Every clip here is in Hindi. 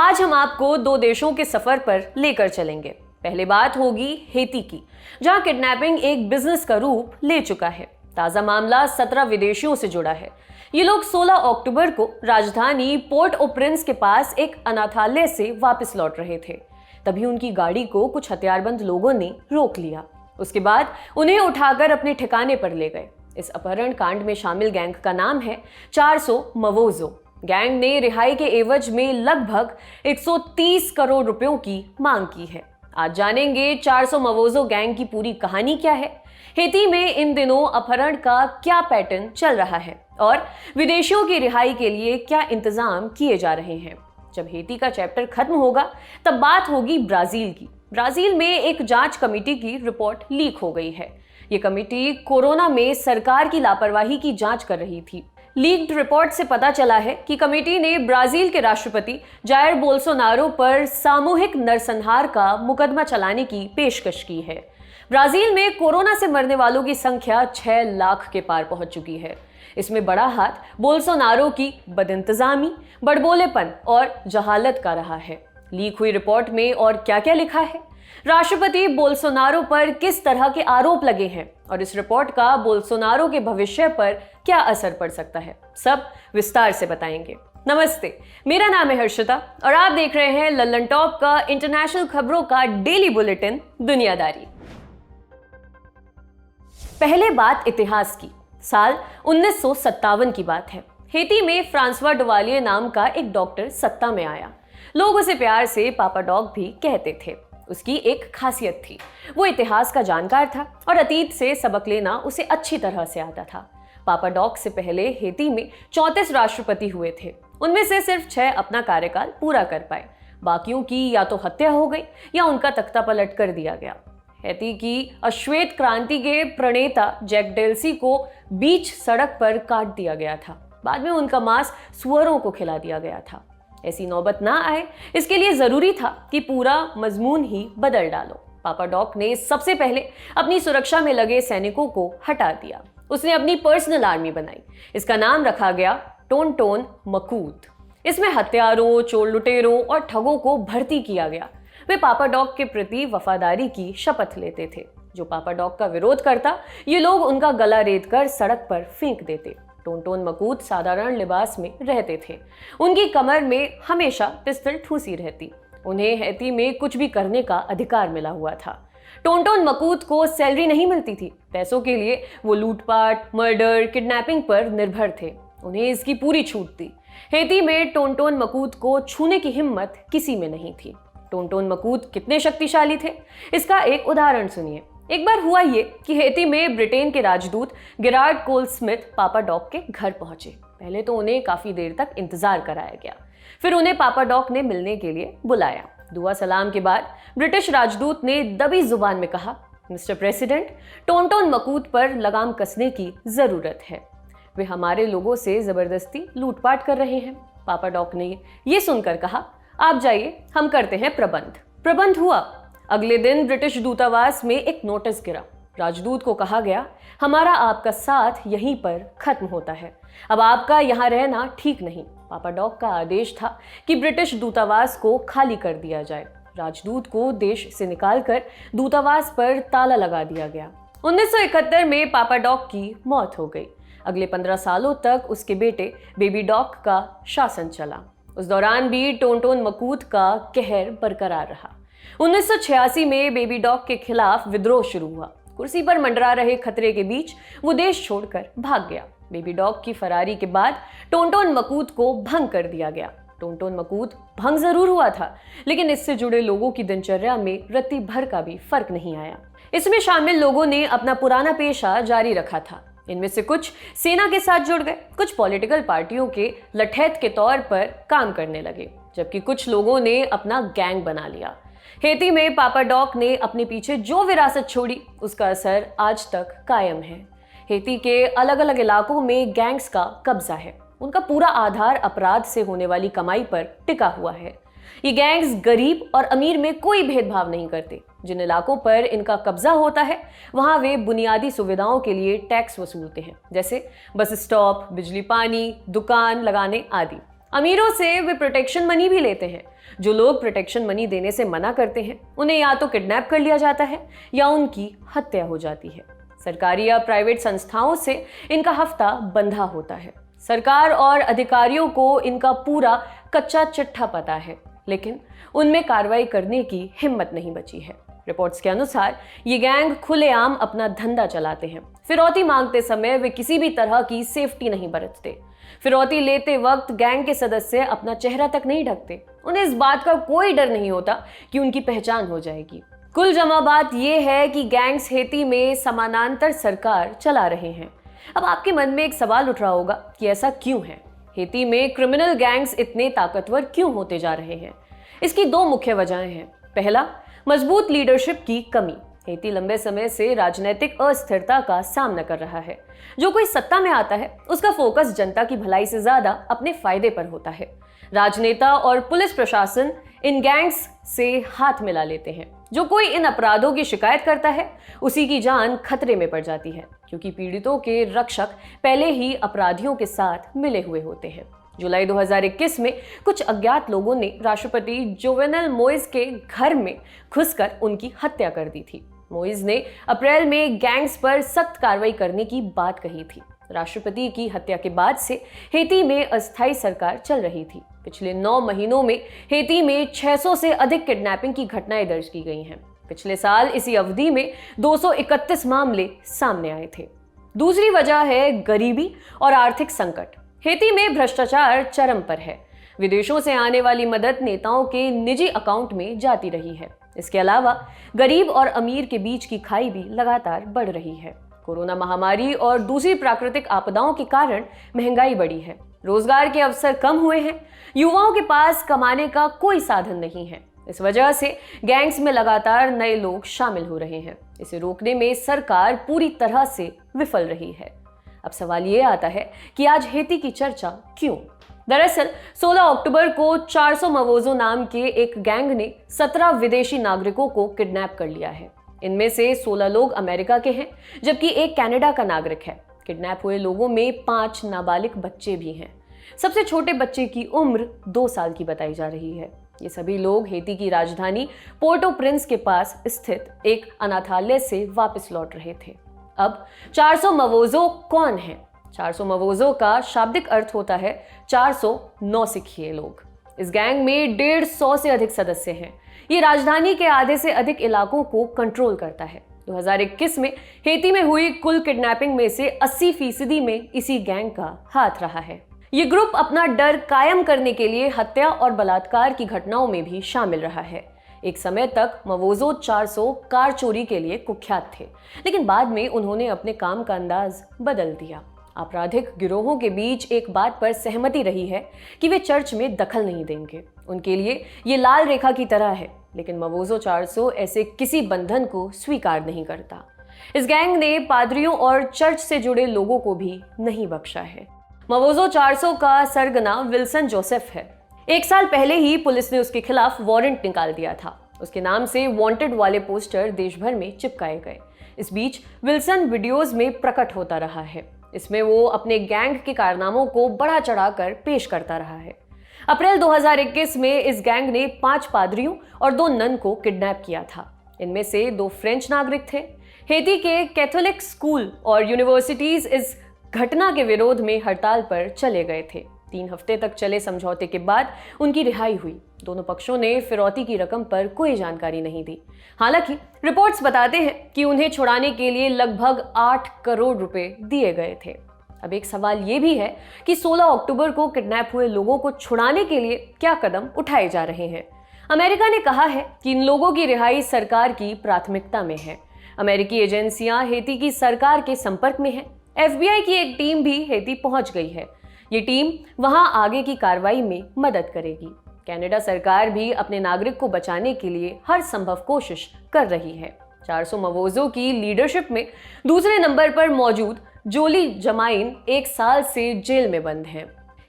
आज हम आपको दो देशों के सफर पर लेकर चलेंगे। पहले बात होगी हेती की, जहां किडनैपिंग एक बिजनेस का रूप ले चुका है। ताजा मामला 17 विदेशियों से जुड़ा है। ये लोग 16 अक्टूबर को राजधानी पोर्ट ओ प्रिंस के पास एक अनाथालय से वापस लौट रहे थे। तभी उनकी गाड़ी को कुछ हथियारबंद लोगों ने रोक लिया। उसके बाद उन्हें उठाकर अपने ठिकाने पर ले गए। इस अपहरण कांड में शामिल गैंग का नाम है 400 मवोजो। गैंग ने रिहाई के एवज में लगभग 130 करोड़ रुपयों की मांग की है। आज जानेंगे 400 मवोजो गैंग की पूरी कहानी क्या है, हेती में इन दिनों अपहरण का क्या पैटर्न चल रहा है और विदेशियों की रिहाई के लिए क्या इंतजाम किए जा रहे हैं। जब हेती का चैप्टर खत्म होगा तब बात होगी ब्राजील की। ब्राजील में एक जांच कमेटी की रिपोर्ट लीक हो गई है। ये कमेटी कोरोना में सरकार की लापरवाही की जांच कर रही थी। लीक्ड रिपोर्ट से पता चला है कि कमेटी ने ब्राजील के राष्ट्रपति जायर बोल्सोनारो पर सामूहिक नरसंहार का मुकदमा चलाने की पेशकश की है। ब्राजील में कोरोना से मरने वालों की संख्या 6 लाख के पार पहुंच चुकी है। इसमें बड़ा हाथ बोल्सोनारो की बदइंतजामी, बड़बोलेपन और जहालत का रहा है। लीक हुई रिपोर्ट में और क्या-क्या लिखा है, राष्ट्रपति बोल्सोनारो पर किस तरह के आरोप लगे हैं और इस रिपोर्ट का बोल्सोनारो के भविष्य पर क्या असर पड़ सकता है, सब विस्तार से बताएंगे। नमस्ते, मेरा नाम है हर्षिता और आप देख रहे हैं लल्लन टॉप का इंटरनेशनल खबरों का डेली बुलेटिन दुनियादारी। पहले बात इतिहास की। साल 1957 की बात है। हेती में फ्रांसवा डुवालिये नाम का एक डॉक्टर सत्ता में आया। लोग उसे प्यार से पापा डॉग भी कहते थे। उसकी एक खासियत थी, वो इतिहास का जानकार था और अतीत से सबक लेना उसे अच्छी तरह से आता था। पापा डॉग से पहले हेती में 34 राष्ट्रपति हुए थे। उनमें से सिर्फ 6 अपना कार्यकाल पूरा कर पाए। बाकियों की या तो हत्या हो गई या उनका तख्ता पलट कर दिया गया। हेती की अश्वेत क्रांति के प्रणेता जैक डेल्सी को बीच सड़क पर काट दिया गया था। बाद में उनका मांस सुअरों को खिला दिया गया था। ऐसी नौबत ना आए, इसके लिए जरूरी था कि पूरा मजमून ही बदल डालो। पापा डॉग ने सबसे पहले अपनी सुरक्षा में लगे सैनिकों को हटा दिया। उसने अपनी पर्सनल आर्मी बनाई। इसका नाम रखा गया टोनटोन मकूत। इसमें हत्यारों, चोर लुटेरों और ठगों को भर्ती किया गया। वे पापा डॉग के प्रति वफादारी की शपथ लेते थे। जो पापा डॉग का विरोध करता, ये लोग उनका गला रेत कर सड़क पर फेंक देते। टोनटोन मकूत साधारण लिबास में रहते थे। उनकी कमर में हमेशा पिस्टल ठूसी रहती। उन्हें हेती में कुछ भी करने का अधिकार मिला हुआ था। टोनटोन मकूत को सैलरी नहीं मिलती थी। पैसों के लिए वो लूटपाट, मर्डर, किडनैपिंग पर निर्भर थे। उन्हें इसकी पूरी छूट थी। हेती में टोनटोन मकूत को छूने की हिम्मत किसी में नहीं थी। टोनटोन मकूत कितने शक्तिशाली थे, इसका एक उदाहरण सुनिए। एक बार हुआ ये कि हेती में ब्रिटेन के राजदूत गेरार्ड कोल स्मिथ पापा डॉग के घर पहुंचे। पहले तो उन्हें काफी देर तक इंतजार कराया गया, फिर उन्हें पापा डॉग ने मिलने के लिए बुलाया। दुआ सलाम के बाद ब्रिटिश राजदूत ने दबी जुबान में कहा, मिस्टर प्रेसिडेंट, टोनटोन मकूत पर लगाम कसने की जरूरत है। वे हमारे लोगों से जबरदस्ती लूटपाट कर रहे हैं। पापा डॉग ने ये सुनकर कहा, आप जाइए, हम करते हैं प्रबंध। प्रबंध हुआ। अगले दिन ब्रिटिश दूतावास में एक नोटिस गिरा। राजदूत को कहा गया, हमारा आपका साथ यहीं पर खत्म होता है। अब आपका यहाँ रहना ठीक नहीं। पापा डॉग का आदेश था कि ब्रिटिश दूतावास को खाली कर दिया जाए। राजदूत को देश से निकालकर दूतावास पर ताला लगा दिया गया। 1971 में पापा डॉग की मौत हो गई। अगले 15 सालों तक उसके बेटे बेबी डॉग का शासन चला। उस दौरान भी टोनटोन मकूत का कहर बरकरार रहा। 1986 में बेबी डॉग के खिलाफ विद्रोह शुरू हुआ। कुर्सी पर मंडरा रहे खतरे के बीच वो देश छोड़कर भाग गया। बेबी डॉग की फरारी के बाद टोनटोन मकूत को भंग कर दिया गया। टोनटोन मकूत भंग जरूर हुआ था, लेकिन इससे जुड़े लोगों की दिनचर्या में रत्ती भर का भी फर्क नहीं आया। इसमें शामिल लोगों ने अपना पुराना पेशा जारी रखा था। इनमें से कुछ सेना के साथ जुड़ गए, कुछ पॉलिटिकल पार्टियों के लठैत के तौर पर काम करने लगे, जबकि कुछ लोगों ने अपना गैंग बना लिया। हेती में पापा डॉग ने अपने पीछे जो विरासत छोड़ी, उसका असर आज तक कायम है। हेती के अलग अलग इलाकों में गैंग्स का कब्जा है। उनका पूरा आधार अपराध से होने वाली कमाई पर टिका हुआ है। ये गैंग्स गरीब और अमीर में कोई भेदभाव नहीं करते। जिन इलाकों पर इनका कब्जा होता है, वहां वे बुनियादी सुविधाओं के लिए टैक्स वसूलते हैं, जैसे बस स्टॉप, बिजली पानी, दुकान लगाने आदि। अमीरों से वे प्रोटेक्शन मनी भी लेते हैं। जो लोग प्रोटेक्शन मनी देने से मना करते हैं उन्हें या तो किडनैप कर लिया जाता है या उनकी हत्या हो जाती है। सरकारी या प्राइवेट संस्थाओं से इनका हफ्ता बंधा होता है। सरकार और अधिकारियों को इनका पूरा कच्चा चिट्ठा पता है, लेकिन उनमें कार्रवाई करने की हिम्मत नहीं बची है। रिपोर्ट्स के अनुसार ये गैंग खुलेआम अपना धंधा चलाते हैं। फिरौती मांगते समय वे किसी भी तरह की सेफ्टी नहीं बरतते। फिरौती लेते वक्त गैंग के सदस्य अपना चेहरा तक नहीं ढकते। उन्हें इस बात का कोई डर नहीं होता कि उनकी पहचान हो जाएगी। कुल जमा बात यह है कि गैंग्स हेती में समानांतर सरकार चला रहे हैं। अब आपके मन में एक सवाल उठ रहा होगा कि ऐसा क्यों है? हेती में क्रिमिनल गैंग्स इतने ताकतवर क्यों होते जा रहे हैं? इसकी दो मुख्य वजहें हैं। पहला, मजबूत लीडरशिप की कमी। हेती लंबे समय से राजनीतिक अस्थिरता का सामना कर रहा है। जो कोई सत्ता में आता है उसका फोकस जनता की भलाई से ज्यादा अपने फायदे पर होता है। राजनेता और पुलिस प्रशासन इन गैंग्स से हाथ मिला लेते हैं। जो कोई इन अपराधों की शिकायत करता है उसी की जान खतरे में पड़ जाती है, क्योंकि पीड़ितों के रक्षक पहले ही अपराधियों के साथ मिले हुए होते हैं। जुलाई 2021 में कुछ अज्ञात लोगों ने राष्ट्रपति जोवेनल मोइज के घर में घुसकर उनकी हत्या कर दी थी। मोइज ने अप्रैल में गैंग्स पर सख्त कार्रवाई करने की बात कही थी। राष्ट्रपति की हत्या के बाद से हेती में अस्थायी सरकार चल रही थी। पिछले 9 महीनों में हेती में 600 से अधिक किडनैपिंग की घटनाएं दर्ज की गई हैं। पिछले साल इसी अवधि में 231 मामले सामने आए थे। दूसरी वजह है गरीबी और आर्थिक संकट। हेती में भ्रष्टाचार चरम पर है। विदेशों से आने वाली मदद नेताओं के निजी अकाउंट में जाती रही है। इसके अलावा गरीब और अमीर के बीच की खाई भी लगातार बढ़ रही है। कोरोना महामारी और दूसरी प्राकृतिक आपदाओं के कारण महंगाई बढ़ी है। रोजगार के अवसर कम हुए हैं। युवाओं के पास कमाने का कोई साधन नहीं है। इस वजह से गैंग्स में लगातार नए लोग शामिल हो रहे हैं। इसे रोकने में सरकार पूरी तरह से विफल रही है। अब सवाल ये आता है कि आज हेती की चर्चा क्यों? दरअसल 16 अक्टूबर को 400 मवोजो नाम के एक गैंग ने 17 विदेशी नागरिकों को किडनैप कर लिया है। इनमें से 16 लोग अमेरिका के हैं, जबकि एक कनाडा का नागरिक है। किडनैप हुए लोगों में 5 नाबालिग बच्चे भी हैं। सबसे छोटे बच्चे की उम्र 2 साल की बताई जा रही है। ये सभी लोग हेती की राजधानी पोर्टो प्रिंस के पास स्थित एक अनाथालय से वापस लौट रहे थे। अब 400 मवोजो कौन हैं? 400 मवोजो का शाब्दिक अर्थ होता है 400 नौसिखिए लोग। इस गैंग में 150 से अधिक सदस्य हैं। ये राजधानी के आधे से अधिक इलाकों को कंट्रोल करता है। 2021 में हेती में हुई कुल किडनैपिंग में से 80% में इसी गैंग का हाथ रहा है। ये ग्रुप अपना डर कायम करने के लिए हत्या और बलात्कार की घटनाओं में भी शामिल रहा है। एक समय तक मवोजो 400 कार चोरी के लिए कुख्यात थे, लेकिन बाद में उन्होंने अपने काम का अंदाज बदल दिया। आपराधिक गिरोहों के बीच एक बात पर सहमति रही है कि वे चर्च में दखल नहीं देंगे। उनके लिए ये लाल रेखा की तरह है, लेकिन मवोजो 400 ऐसे किसी बंधन को स्वीकार नहीं करता। इस गैंग ने पादरियों और चर्च से जुड़े लोगों को भी नहीं बख्शा है। मवोजो 400 का सरगना विल्सन जोसेफ है। 1 साल पहले ही पुलिस ने उसके खिलाफ वारंट निकाल दिया था। उसके नाम से वांटेड वाले पोस्टर देश भर में चिपकाए गए। इस बीच विल्सन वीडियोज में प्रकट होता रहा है। इसमें वो अपने गैंग के कारनामों को बढ़ा चढ़ाकर पेश करता रहा है। अप्रैल 2021 में इस गैंग ने 5 पादरियों और 2 नन को किडनैप किया था। इनमें से 2 फ्रेंच नागरिक थे। हेती के कैथोलिक स्कूल और यूनिवर्सिटीज इस घटना के विरोध में हड़ताल पर चले गए थे। 3 हफ्ते तक चले समझौते के बाद उनकी रिहाई हुई। दोनों पक्षों ने फिरौती की रकम पर कोई जानकारी नहीं दी। हालांकि रिपोर्ट्स बताते हैं कि उन्हें छुड़ाने के लिए लगभग 8 करोड़ रुपए दिए गए थे। अब एक सवाल ये भी है कि 16 अक्टूबर को किडनैप हुए लोगों को छुड़ाने के लिए क्या कदम उठाए जा रहे हैं? अमेरिका ने कहा है कि इन लोगों की रिहाई सरकार की प्राथमिकता में है। अमेरिकी एजेंसियां हेती की सरकार के संपर्क में हैं। FBI की एक टीम भी हेती पहुंच गई है। ये टीम वहां आगे की कार्रवाई में मदद करेगी। कनाडा सरकार भी अपने नागरिक को बचाने के लिए हर संभव कोशिश कर रही है। 400 मवोजो की लीडरशिप में दूसरे नंबर पर मौजूद जोली जमाइन 1 साल से जेल में बंद हैं।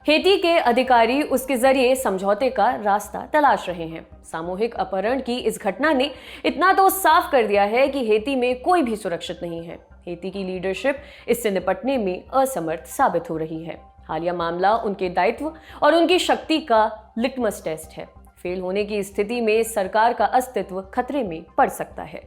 हेती के अधिकारी उसके जरिए समझौते का रास्ता तलाश रहे हैं। सामूहिक अपहरण की इस घटना ने इतना तो साफ कर दिया है कि हेती में कोई भी सुरक्षित नहीं है। हेती की लीडरशिप इससे निपटने में असमर्थ साबित हो रही है। हालिया मामला उनके दायित्व और उनकी शक्ति का लिटमस टेस्ट है। फेल होने की स्थिति में सरकार का अस्तित्व खतरे में पड़ सकता है।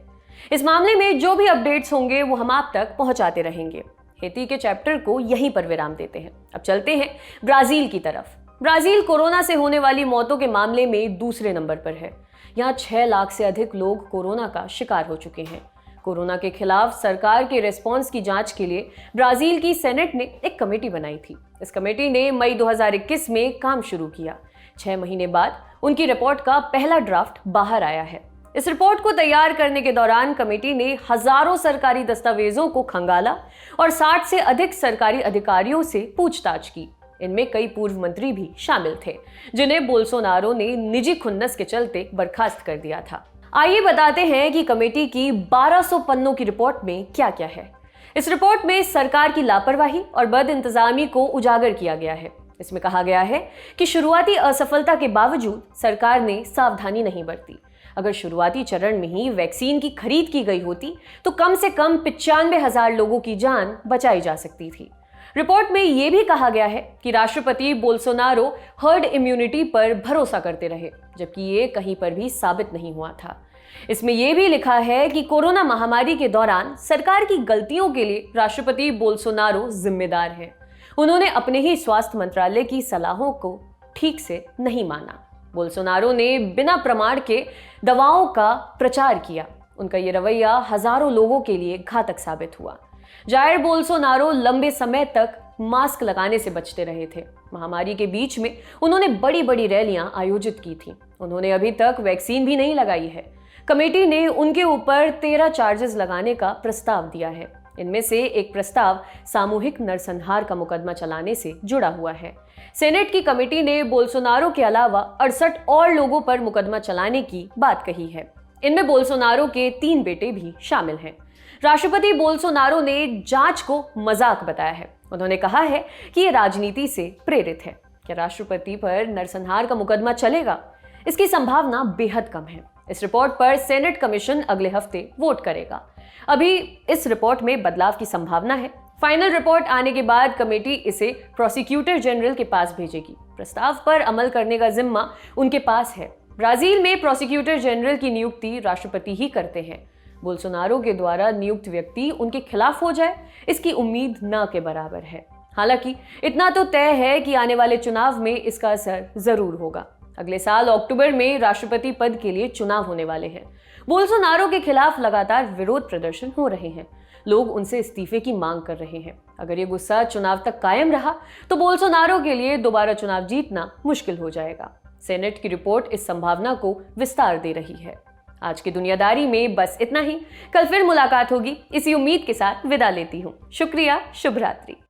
इस मामले में जो भी अपडेट्स होंगे वो हम आप तक पहुंचाते रहेंगे। हेती के चैप्टर को यहीं पर विराम देते हैं। अब चलते हैं ब्राजील की तरफ। ब्राजील कोरोना से होने वाली मौतों के मामले में दूसरे नंबर पर है। यहाँ 6 लाख से अधिक लोग कोरोना का शिकार हो चुके हैं। कोरोना के खिलाफ सरकार के रिस्पॉन्स की जांच के लिए ब्राजील की सेनेट ने एक कमेटी बनाई थी। इस कमेटी ने मई 2021 में काम शुरू किया। 6 महीने बाद उनकी रिपोर्ट का पहला ड्राफ्ट बाहर आया है। इस रिपोर्ट को तैयार करने के दौरान कमेटी ने हजारों सरकारी दस्तावेजों को खंगाला और 60 से अधिक सरकारी अधिकारियों से पूछताछ की। इनमें कई पूर्व मंत्री भी शामिल थे, जिन्हें बोल्सोनारो ने निजी खुन्नस के चलते बर्खास्त कर दिया था। आइए बताते हैं कि कमेटी की 1200 पन्नों की रिपोर्ट में क्या क्या है। इस रिपोर्ट में सरकार की लापरवाही और बदइंतजामी को उजागर किया गया है। इसमें कहा गया है कि शुरुआती असफलता के बावजूद सरकार ने सावधानी नहीं बरती। अगर शुरुआती चरण में ही वैक्सीन की खरीद की गई होती तो कम से कम 95,000 लोगों की जान बचाई जा सकती थी। रिपोर्ट में यह भी कहा गया है कि राष्ट्रपति बोल्सोनारो हर्ड इम्यूनिटी पर भरोसा करते रहे, जबकि ये कहीं पर भी साबित नहीं हुआ था। इसमें यह भी लिखा है कि कोरोना महामारी के दौरान सरकार की गलतियों के लिए राष्ट्रपति बोल्सोनारो जिम्मेदार हैं। उन्होंने अपने ही स्वास्थ्य मंत्रालय की सलाहों को ठीक से नहीं माना। बोल्सोनारो ने बिना प्रमाण के दवाओं का प्रचार किया। उनका यह रवैया हजारों लोगों के लिए घातक साबित हुआ। जायर बोल्सोनारो लंबे समय तक मास्क लगाने से बचते रहे थे। महामारी के बीच में उन्होंने बड़ी बड़ी रैलियां आयोजित की थी। उन्होंने अभी तक वैक्सीन भी नहीं लगाई है। कमेटी ने उनके ऊपर 13 चार्जेस लगाने का प्रस्ताव दिया है। इनमें से एक प्रस्ताव सामूहिक नरसंहार का मुकदमा चलाने से जुड़ा हुआ है। सेनेट की कमेटी ने बोल्सोनारो के अलावा 68 और लोगों पर मुकदमा चलाने की बात कही है। इनमें बोल्सोनारो के 3 बेटे भी शामिल हैं। राष्ट्रपति बोल्सोनारो ने जांच को मजाक बताया है। उन्होंने कहा है कि यह राजनीति से प्रेरित है। क्या राष्ट्रपति पर नरसंहार का मुकदमा चलेगा? इसकी संभावना बेहद कम है। इस रिपोर्ट पर सेनेट कमीशन अगले हफ्ते वोट करेगा। अभी इस रिपोर्ट में बदलाव की संभावना है। फाइनल रिपोर्ट आने के बाद कमेटी इसे प्रोसिक्यूटर जनरल के पास भेजेगी। प्रस्ताव पर अमल करने का जिम्मा उनके पास है। ब्राजील में प्रोसिक्यूटर जनरल की नियुक्ति राष्ट्रपति ही करते हैं। बोल्सोनारो के द्वारा नियुक्त व्यक्ति उनके खिलाफ हो जाए, इसकी उम्मीद न के बराबर है। हालांकि इतना तो तय है कि आने वाले चुनाव में इसका असर जरूर होगा। अगले साल अक्टूबर में राष्ट्रपति पद के लिए चुनाव होने वाले हैं। बोल्सोनारो के खिलाफ लगातार विरोध प्रदर्शन हो रहे हैं। लोग उनसे इस्तीफे की मांग कर रहे हैं। अगर ये गुस्सा चुनाव तक कायम रहा तो बोल्सोनारो के लिए दोबारा चुनाव जीतना मुश्किल हो जाएगा। सेनेट की रिपोर्ट इस संभावना को विस्तार दे रही है। आज की दुनियादारी में बस इतना ही। कल फिर मुलाकात होगी। इसी उम्मीद के साथ विदा लेती हूँ। शुक्रिया। शुभ रात्रि।